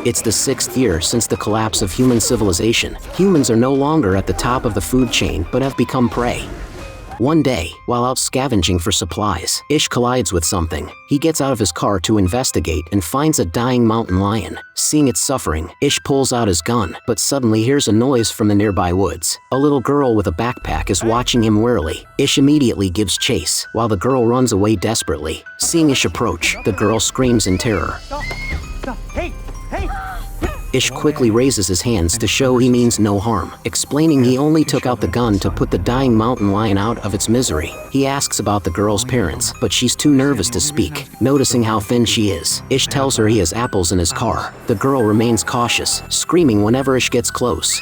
It's the 6th year since the collapse of human civilization. Humans are no longer at the top of the food chain but have become prey. One day, while out scavenging for supplies, Ish collides with something. He gets out of his car to investigate and finds a dying mountain lion. Seeing its suffering, Ish pulls out his gun, but suddenly hears a noise from the nearby woods. A little girl with a backpack is watching him warily. Ish immediately gives chase, while the girl runs away desperately. Seeing Ish approach, the girl screams in terror. Stop! Hey! Ish quickly raises his hands to show he means no harm, explaining he only took out the gun to put the dying mountain lion out of its misery. He asks about the girl's parents, but she's too nervous to speak. Noticing how thin she is, Ish tells her he has apples in his car. The girl remains cautious, screaming whenever Ish gets close.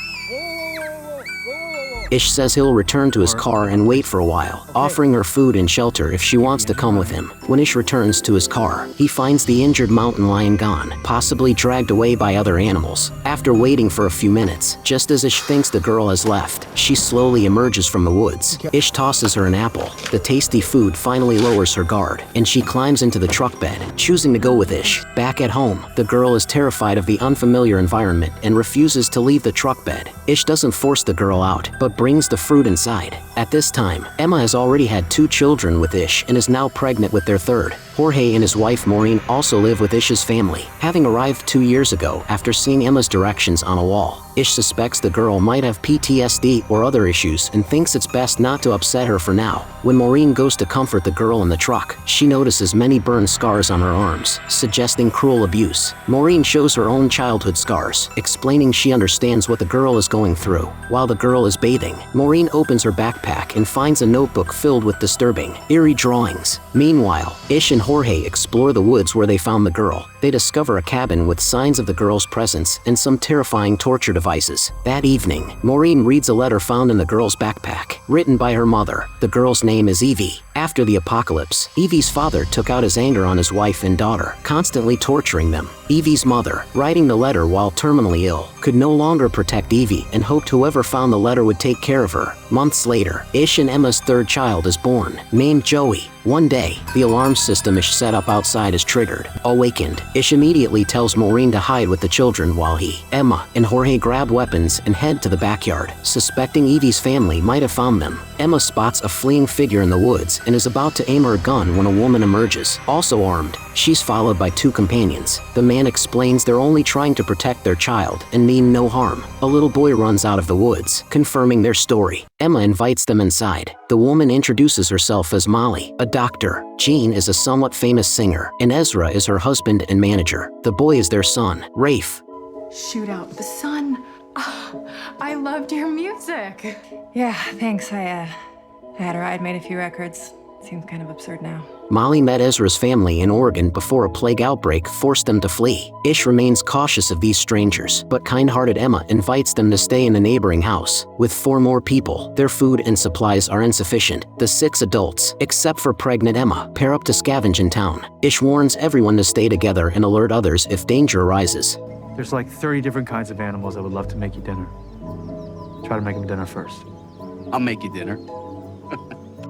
Ish says he'll return to his car and wait for a while, offering her food and shelter if she wants to come with him. When Ish returns to his car, he finds the injured mountain lion gone, possibly dragged away by other animals. After waiting for a few minutes, just as Ish thinks the girl has left, she slowly emerges from the woods. Ish tosses her an apple. The tasty food finally lowers her guard, and she climbs into the truck bed, choosing to go with Ish. Back at home, the girl is terrified of the unfamiliar environment and refuses to leave the truck bed. Ish doesn't force the girl out, but brings the fruit inside. At this time, Emma has already had 2 children with Ish and is now pregnant with their third. Jorge and his wife Maureen also live with Ish's family, having arrived 2 years ago after seeing Emma's directions on a wall. Ish suspects the girl might have PTSD or other issues and thinks it's best not to upset her for now. When Maureen goes to comfort the girl in the truck, she notices many burn scars on her arms, suggesting cruel abuse. Maureen shows her own childhood scars, explaining she understands what the girl is going through. While the girl is bathing, Maureen opens her backpack and finds a notebook filled with disturbing, eerie drawings. Meanwhile, Ish and Jorge explore the woods where they found the girl. They discover a cabin with signs of the girl's presence and some terrifying torture devices. That evening, Maureen reads a letter found in the girl's backpack, written by her mother. The girl's name is Evie. After the apocalypse, Evie's father took out his anger on his wife and daughter, constantly torturing them. Evie's mother, writing the letter while terminally ill, could no longer protect Evie and hoped whoever found the letter would take care of her. Months later, Ish and Emma's third child is born, named Joey. One day, the alarm system Ish set up outside is triggered. Awakened, Ish immediately tells Maureen to hide with the children while he, Emma, and Jorge grab weapons and head to the backyard, suspecting Evie's family might have found them. Emma spots a fleeing figure in the woods and is about to aim her gun when a woman emerges, also armed. She's followed by 2 companions. The man explains they're only trying to protect their child and mean no harm. A little boy runs out of the woods, confirming their story. Emma invites them inside. The woman introduces herself as Molly, a doctor. Jean is a somewhat famous singer, and Ezra is her husband and manager. The boy is their son, Rafe. Shoot out the sun. Oh, I loved your music. Yeah, thanks. I had a ride, made a few records. Seems kind of absurd now. Molly met Ezra's family in Oregon before a plague outbreak forced them to flee. Ish remains cautious of these strangers, but kind-hearted Emma invites them to stay in the neighboring house. With 4 more people, their food and supplies are insufficient. The 6 adults, except for pregnant Emma, pair up to scavenge in town. Ish warns everyone to stay together and alert others if danger arises. There's like 30 different kinds of animals that would love to make you dinner. Try to make them dinner first. I'll make you dinner.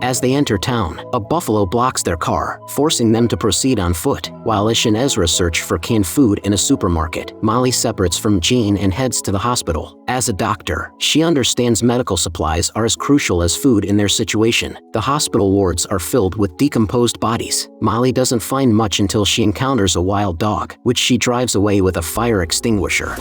As they enter town, a buffalo blocks their car, forcing them to proceed on foot. While Ish and Ezra search for canned food in a supermarket, Molly separates from Jean and heads to the hospital. As a doctor, she understands medical supplies are as crucial as food in their situation. The hospital wards are filled with decomposed bodies. Molly doesn't find much until she encounters a wild dog, which she drives away with a fire extinguisher.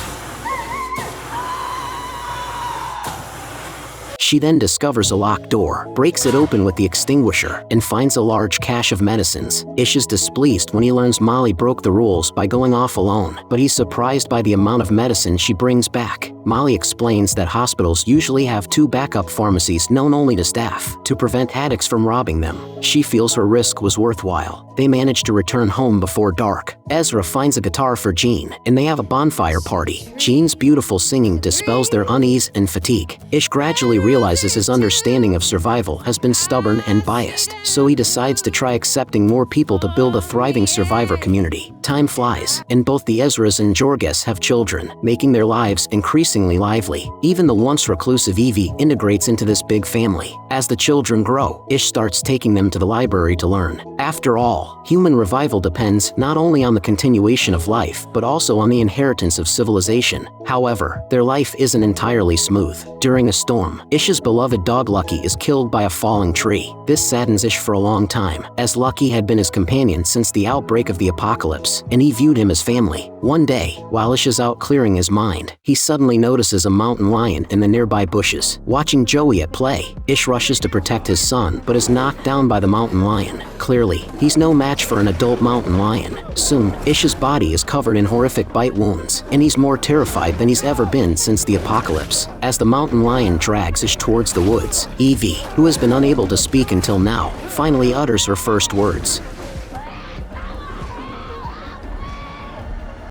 She then discovers a locked door, breaks it open with the extinguisher, and finds a large cache of medicines. Ish is displeased when he learns Molly broke the rules by going off alone, but he's surprised by the amount of medicine she brings back. Molly explains that hospitals usually have 2 backup pharmacies known only to staff, to prevent addicts from robbing them. She feels her risk was worthwhile. They manage to return home before dark. Ezra finds a guitar for Jean, and they have a bonfire party. Jean's beautiful singing dispels their unease and fatigue. Ish gradually realizes his understanding of survival has been stubborn and biased, so he decides to try accepting more people to build a thriving survivor community. Time flies, and both the Ezras and Jorges have children, making their lives increasingly increasingly lively. Even the once reclusive Evie integrates into this big family. As the children grow, Ish starts taking them to the library to learn. After all, human revival depends not only on the continuation of life, but also on the inheritance of civilization. However, their life isn't entirely smooth. During a storm, Ish's beloved dog Lucky is killed by a falling tree. This saddens Ish for a long time, as Lucky had been his companion since the outbreak of the apocalypse, and he viewed him as family. One day, while Ish is out clearing his mind, he suddenly notices a mountain lion in the nearby bushes. Watching Joey at play, Ish rushes to protect his son, but is knocked down by the mountain lion. Clearly, he's no match for an adult mountain lion. Soon, Ish's body is covered in horrific bite wounds, and he's more terrified than he's ever been since the apocalypse. As the mountain lion drags Ish towards the woods, Evie, who has been unable to speak until now, finally utters her first words.